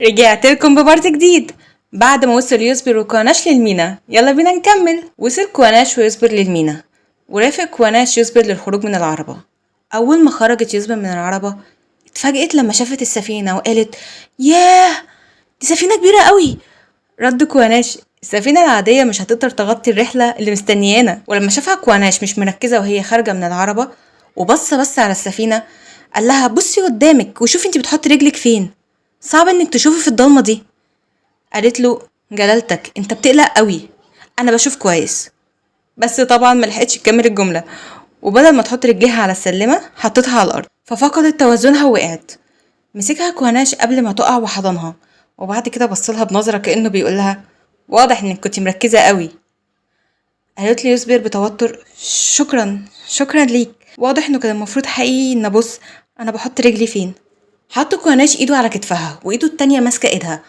رجعت لكم ببارت جديد بعد ما وصل يصبر وكواناش للمينا. يلا بينا نكمل. وصل كواناش ويصبر للمينا ورافق كواناش يصبر للخروج من العربة. أول ما خرجت يصبر من العربة اتفاجئت لما شافت السفينة وقالت ياه، دي سفينة كبيرة قوي. رد كواناش السفينة العادية مش هتقدر تغطي الرحلة اللي مستنيانا. ولما شافها كواناش مش مركزة وهي خارجة من العربة وبص على السفينة قال لها بصي قدامك وشوفي انت بتحطي رجلك فين، صعب انك تشوفي في الضلمة دي. قالت له جلالتك انت بتقلق قوي، انا بشوف كويس. بس طبعا ملحقتش تكمل الجملة، وبدل ما تحط رجليها على السلمة حطتها على الارض ففقدت توازنها ووقعت. مسكها كواناش قبل ما تقع وحضنها، وبعد كده بصلها بنظرة كأنه بيقولها واضح انك كنت مركزة قوي. قالت لي يصبر بتوتر شكرا ليك، واضح انه كان المفروض حقيقي ان ابص انا بحط رجلي فين. حط كواناش ايده على كتفها وايده التانية ماسكة ايدها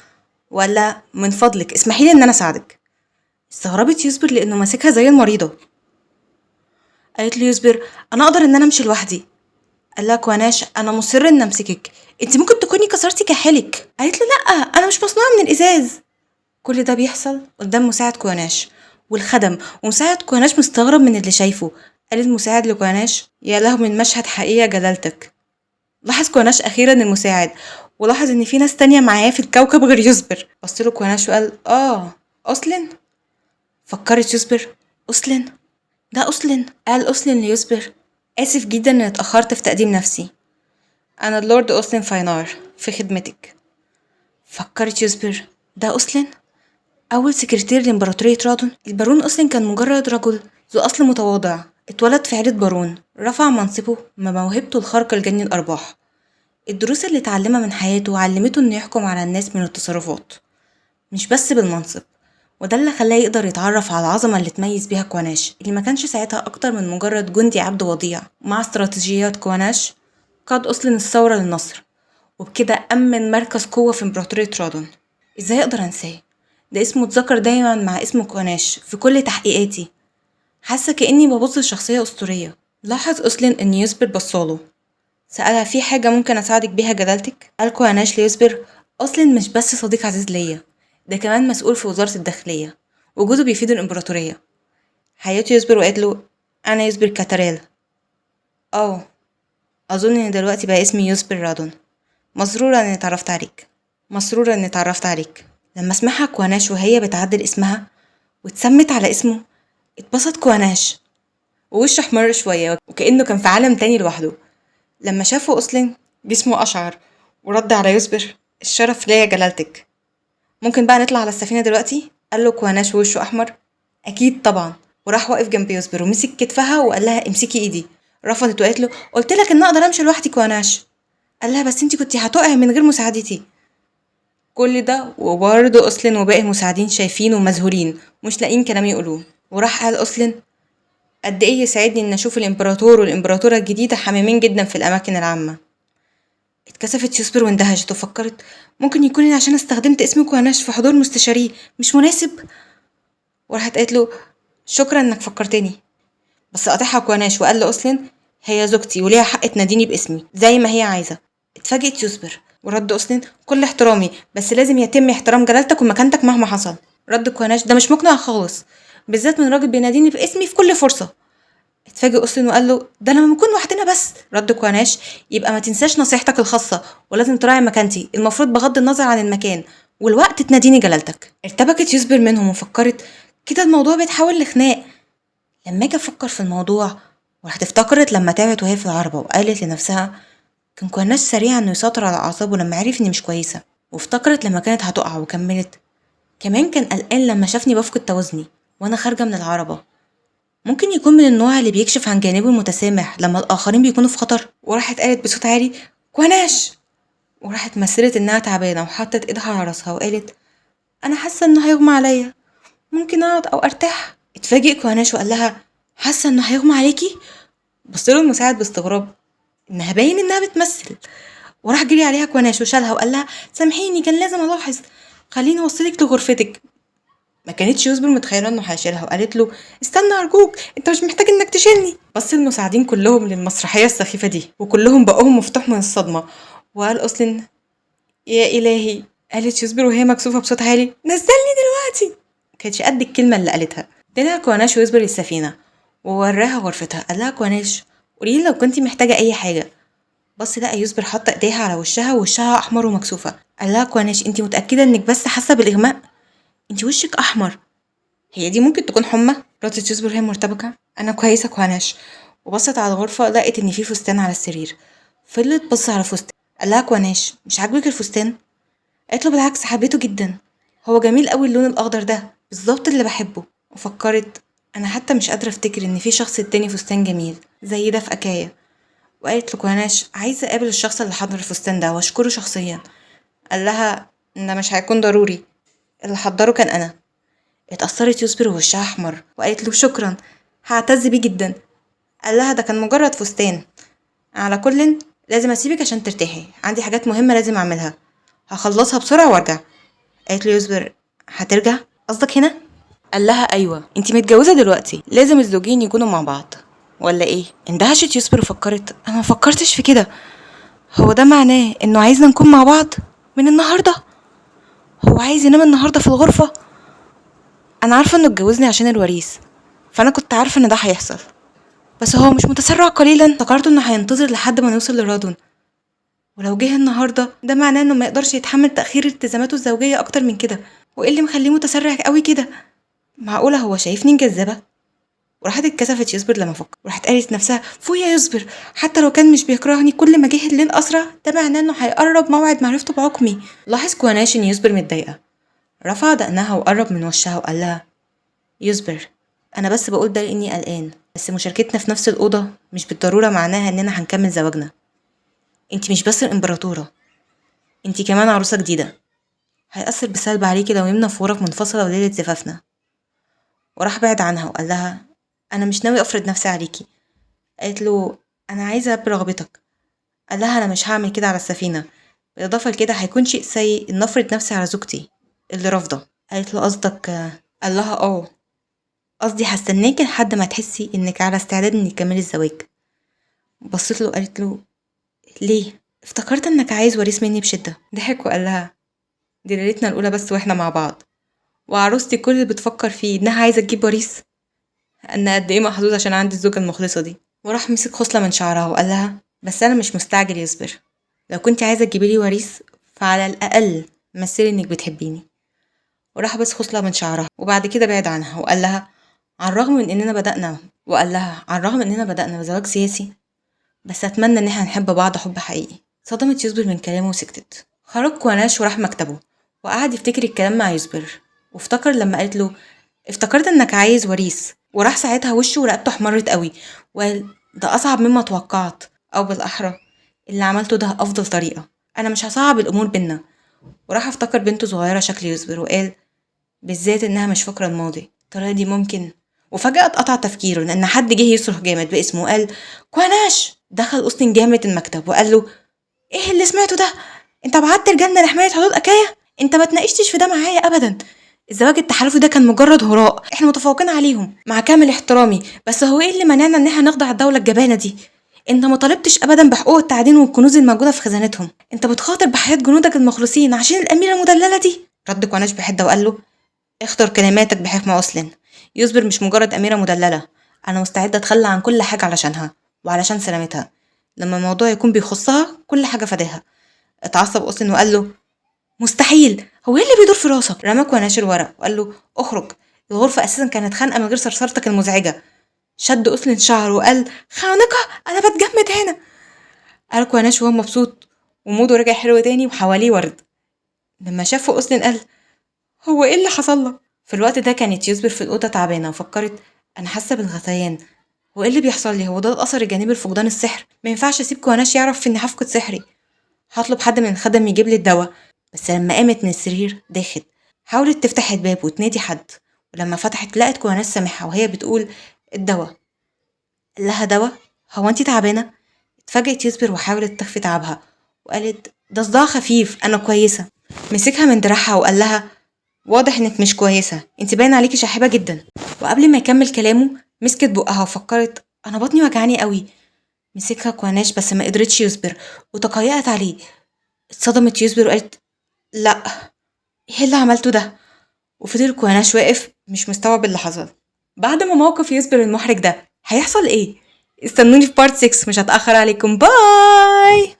ولا من فضلك اسمحيلي ان انا اساعدك. استغربت يصبر لانه ماسكها زي المريضة. قالت لي يصبر انا اقدر ان انا امشي لوحدي. قال لها كواناش انا مصر ان امسكك، انت ممكن تكوني كسرتي كحلك. قالت له لا، انا مش مصنوعة من الازاز. كل ده بيحصل قدام مساعد كواناش والخدم، ومساعد كواناش مستغرب من اللي شايفه. قال المساعد لكواناش يا له من مشهد حقيقي يا جلالتك. لاحظ كواناش اخيرا المساعد ولاحظ ان في ناس تانية معاه في الكوكب غير يصبر. بصله كواناش وقال أصلن. فكرت يصبر أصلن، ده أصلن. قال أصلن ليصبر آسف جدا إني اتأخرت في تقديم نفسي، أنا اللورد أوسلين فاينار في خدمتك. فكرت يصبر ده أوسلين أول سكرتير لإمبراطورية رادون. البارون أوسلين كان مجرد رجل ذو أصل متواضع اتولد في عيلة بارون، رفع منصبه بموهبته الخارقة لجني الأرباح. الدروس اللي اتعلمها من حياته علمته إنه يحكم على الناس من التصرفات مش بس بالمنصب، وده اللي خلاه يقدر يتعرف على العظمة اللي تميز بيها كواناش اللي ما كانش ساعتها أكتر من مجرد جندي عبد وضيع. مع استراتيجيات كواناش قاد أوسلين الثورة للنصر، وبكده أمن مركز قوة في إمبراطورية رادون. إزاي أقدر أنساه؟ ده اسمه اتذكر دايما مع اسم كواناش في كل تحقيقاتي، حاسة كأني ببص لشخصية أسطورية. لاحظ أوسلين إن يصبر بصاله، سألها في حاجة ممكن أساعدك بيها جلالتك؟ قال كواناش ليصبر أوسلين مش بس صديق عزيز ليا، ده كمان مسؤول في وزارة الداخلية، وجوده بيفيد الإمبراطورية. حياته يصبر وقالت له أنا يصبر كاتريل. أظن إن دلوقتي بقى اسمي يصبر رادون. مسرورة إني اتعرفت عليك. لما سمعها كواناش وهي بتعدل اسمها واتسمت على اسمه اتبسط كواناش ووشه احمر شوية وكأنه كان في عالم تاني لوحده. لما شافه أصلا جسمه أشعر ورد على يصبر الشرف ليا جلالتك، ممكن بقى نطلع على السفينة دلوقتي؟ قال له كواناش ووشه أحمر أكيد طبعا، وراح واقف جنب يصبر ومسك كتفها وقال لها امسكي ايدي. رفضت وقالت له قلت لك ان اقدر امشي لوحدي كواناش. قال لها بس انتي كنتي هتقعي من غير مساعدتي. كل ده وبرضه أصلن وباقي المساعدين شايفين ومذهولين مش لاقيين كلام يقولوه. وراح قال أصلن قد ايه يسعدني ان اشوف الامبراطور والامبراطورة الجديدة حاممين جدا في الاماكن العامة. اتكسفت يصبر واندهشت وفكرت ممكن يكون عشان استخدمت اسم كواناش في حضور مستشاريه مش مناسب. وراحت قالت له شكرا انك فكرتني. بس قاطعها كواناش وقال لأوسلين هي زوجتي وليها حق تناديني باسمي زي ما هي عايزة. اتفاجئت يصبر ورد أوسلين كل احترامي بس لازم يتم احترام جلالتك ومكانتك مهما حصل. رد كواناش ده مش مقنع خالص، بالذات من راجل بيناديني باسمي في كل فرصة. اتفاجئ أوسلين وقال له ده لما نكون وحدنا بس. رد كواناش يبقى ما تنساش نصيحتك الخاصة ولازم تراعي مكانتي، المفروض بغض النظر عن المكان والوقت تناديني جلالتك. ارتبكت يصبر منهم وفكرت كده الموضوع بيتحول لخناق. لما اجي افكر في الموضوع وراحت افتكرت لما تعبت وهي في العربة وقالت لنفسها كان كواناش سريع انه يسيطر على اعصابه لما عرف اني مش كويسة. وافتكرت لما كانت هتقع وكملت كمان كان قلقان لما شافني بفقد توازني وانا خارجة من العربة، ممكن يكون من النوع اللي بيكشف عن جانبه المتسامح لما الآخرين بيكونوا في خطر. وراحت قالت بصوت عالي كواناش، وراحت مثلت إنها تعبانة وحطت إيدها على راسها وقالت أنا حاسة إنه هيغمى عليا، ممكن أقعد أو أرتاح. اتفاجئ كواناش وقال لها حاسة إنه هيغمى عليكي؟ بصله المساعد باستغراب إنها باين إنها بتمثل، وراح جري عليها كواناش وشالها وقال لها سامحيني كان لازم ألاحظ، خليني أوصلك لغرفتك. ما كانتش يصبر متخيله انه هيشيلها وقالت له استنى ارجوك انت مش محتاج انك تشيلني. بص المساعدين كلهم للمسرحيه السخيفه دي وكلهم بقوهم مفتوح من الصدمه. وقال اصلا يا الهي قالت يوسبر وهي مكسوفة بصوت عالي: نزلني دلوقتي. كانتش قد الكلمة اللي قالتها. طلع كواناش ويوسبر السفينة ووراها غرفتها. قال لها كواناش: قوليلي لو كنتي محتاجة أي حاجة. بص لقى يوسبر حاطة ايديها على وشها ووشها أحمر ومكسوفة. قال لها كواناش: انتي متأكدة انك بس حاسة بالإغماء؟ انتي وشك أحمر، هي دي ممكن تكون حمى؟ ردت يوسبر وهي مرتبكة: أنا كويسة كواناش. وبصت على الغرفة لقت إن في فستان على السرير. فضلت تبص على فستان. قال لها كواناش: مش عاجبك الفستان؟ قالت له: بالعكس، حبيته جدا، هو جميل قوي، اللون الأخضر ده بالظبط اللي بحبه. وفكرت: أنا حتى مش قادرة أفتكر إن في شخص اداني فستان جميل زي ده في أكايا. وقالت لكواناش: عايزة أقابل الشخص اللي حضر الفستان ده وأشكره شخصيا. قال لها: ده مش هيكون ضروري، اللي حضره كان أنا. اتأثرت يوسبر ووشها أحمر وقالت له: شكرا، هعتز بيه جدا. قال لها: ده كان مجرد فستان، على كل لازم أسيبك عشان ترتاحي، عندي حاجات مهمة لازم أعملها، هخلصها بسرعة وارجع. قالت له يوسبر: هترجع؟ قصدك هنا؟ قال لها: أيوة، انتي متجوزة دلوقتي، لازم الزوجين يكونوا مع بعض، ولا ايه؟ اندهشت يوسبر وفكرت: أنا مفكرتش في كده، هو ده معناه إنه عايزنا نكون مع بعض من النهاردة؟ هو عايز ينام النهاردة في الغرفة؟ أنا عارفة إنه اتجوزني عشان الوريث، فأنا كنت عارفة إن ده هيحصل، بس هو مش متسرع قليلا؟ افتكرت إنه هينتظر لحد ما نوصل لرادون، ولو جه النهاردة ده معناه إنه ما يقدرش يتحمل تأخير التزاماته الزوجية أكتر من كده. وإيه اللي مخليه متسرع قوي كده؟ معقولة هو شايفني مجذبة؟ وراحت اتكسفت يصبر لما فكر، وراحت قالت نفسها: فوق يا يصبر، حتى لو كان مش بيكرهني كل ما جه الليل أسرع ده معناه إنه هيقرب موعد معرفته بعقمي. لاحظ كواناش إن يصبر متضايقة، رفع دقنها وقرب من وشها وقال لها: يصبر، أنا بس بقول ده لإني قلقان، بس مشاركتنا في نفس الأوضة مش بالضرورة معناها إننا هنكمل زواجنا. انتي مش بس الإمبراطورة، انتي كمان عروسة جديدة، هيأثر بالسلب عليكي لو نمنا في غرف منفصلة وليلة زفافنا. وراح بعد عنها وقال لها: أنا مش ناوي أفرض نفسي عليكي. قالت له: أنا عايزة ألبي رغبتك. قال لها: أنا مش هعمل كده على السفينة، بالإضافة لكده هيكون شيء سيء إن أفرض نفسي على زوجتي اللي رافضة. قالت له: قصدك؟ قال لها: قصدي هستناكي لحد ما تحسي إنك على استعداد إنك تكملي الزواج. بصت له وقالت له: ليه؟ افتكرت إنك عايز وريث مني بشدة. ضحك وقال لها: دي ليلتنا الأولى بس وإحنا مع بعض، وعروستي كل اللي بتفكر فيه إنها عايزة تجيب وريث، أنا قد إيه محظوظ عشان عندي الزوجة المخلصة دي. وراح مسك خصلة من شعرها وقال لها: بس أنا مش مستعجل يصبر، لو كنت عايزة تجيبيلي وريث فعلى الأقل مثلي إنك بتحبيني. وراح بس خصلة من شعرها وبعد كده بعد عنها وقال لها: على الرغم من إننا بدأنا بزواج سياسي، بس أتمنى إن احنا نحب بعض حب حقيقي. صدمت يصبر من كلامه وسكتت. خرج كواناش وراح مكتبه وقعد يفتكر الكلام مع يصبر، وافتكر لما قالت له: افتكرت انك عايز وريث. وراح ساعتها وشه ورقبته احمرت قوي وقال: ده اصعب مما توقعت، او بالاحرى اللي عملته ده افضل طريقة، انا مش هصعب الامور بينا. وراح افتكر بنته صغيرة شكل يصبر وقال: بالذات انها مش فاكرة الماضي، الطريقة دي ممكن. وفجأة اتقطع تفكيره لان حد جه يصرخ جامد باسمه وقال: كواناش. دخل أوستن جامد المكتب وقال له: ايه اللي سمعته ده؟ انت بعت رجالنا لحماية حدود اكايا؟ انت ما تناقشتش في ده معايا ابدا، الزواج التحالفي ده كان مجرد هراء، احنا متفوقين عليهم مع كامل احترامي، بس هو ايه اللي منعنا ان احنا نخضع الدولة الجبانة دي؟ انت ما طالبتش ابدا بحقوق التعدين والكنوز الموجودة في خزانتهم، انت بتخاطر بحياة جنودك المخلصين عشان الاميرة المدللة دي. رد كوناش بحدة وقال له: اختر كلماتك بحكمة أسلن، يصبر مش مجرد أميرة مدللة، أنا مستعدة أتخلى عن كل حاجة علشانها وعلشان سلامتها، لما الموضوع يكون بيخصها كل حاجة فداها. اتعصب أسلن وقال له: مستحيل، هو ايه اللي بيدور في راسك؟ رماك وناشر ورق وقال له: اخرج، الغرفة أساسا كانت خانقة من غير صرصرتك المزعجة. شد أسلن شعره وقال: خانقة؟ أنا بتجمد هنا. قال كوناش وهو مبسوط وموده رجع حلو تاني وحواليه ورد. لما شافه أسلن قال: هو ايه اللي حصل لك؟ في الوقت ده كانت يصبر في الأوضة تعبانة وفكرت: أنا حاسة بالغثيان، هو ايه اللي بيحصل لي؟ هو ده الأثر الجانبي لفقدان السحر؟ ما ينفعش أسيب كوناش يعرف إني هفقد سحري، هطلب حد من الخدم يجيب لي الدواء. بس لما قامت من السرير داخت، حاولت تفتح الباب وتنادي حد، ولما فتحت لقت كوناش سامعها وهي بتقول: الدواء. قال لها: دواء؟ هو انتي تعبانة؟ اتفاجئت يصبر وحاولت تخفي تعبها وقالت: ده صداع خفيف، أنا كويسة. مسكها من دراعها وقال لها: واضح انك مش كويسة، انت باين عليكي شاحبة جدا. وقبل ما يكمل كلامه مسكت بقها وفكرت: انا بطني وجعاني قوي. مسكها كواناش بس ما قدرتش يصبر وتقيأت عليه. اتصدمت يصبر وقالت: لأ، ايه اللي عملته ده؟ وفضل كواناش واقف مش مستوعب اللي حصل. بعد ما موقف يسبر المحرج ده هيحصل ايه؟ استنوني في بارت 6، مش هتأخر عليكم. باي.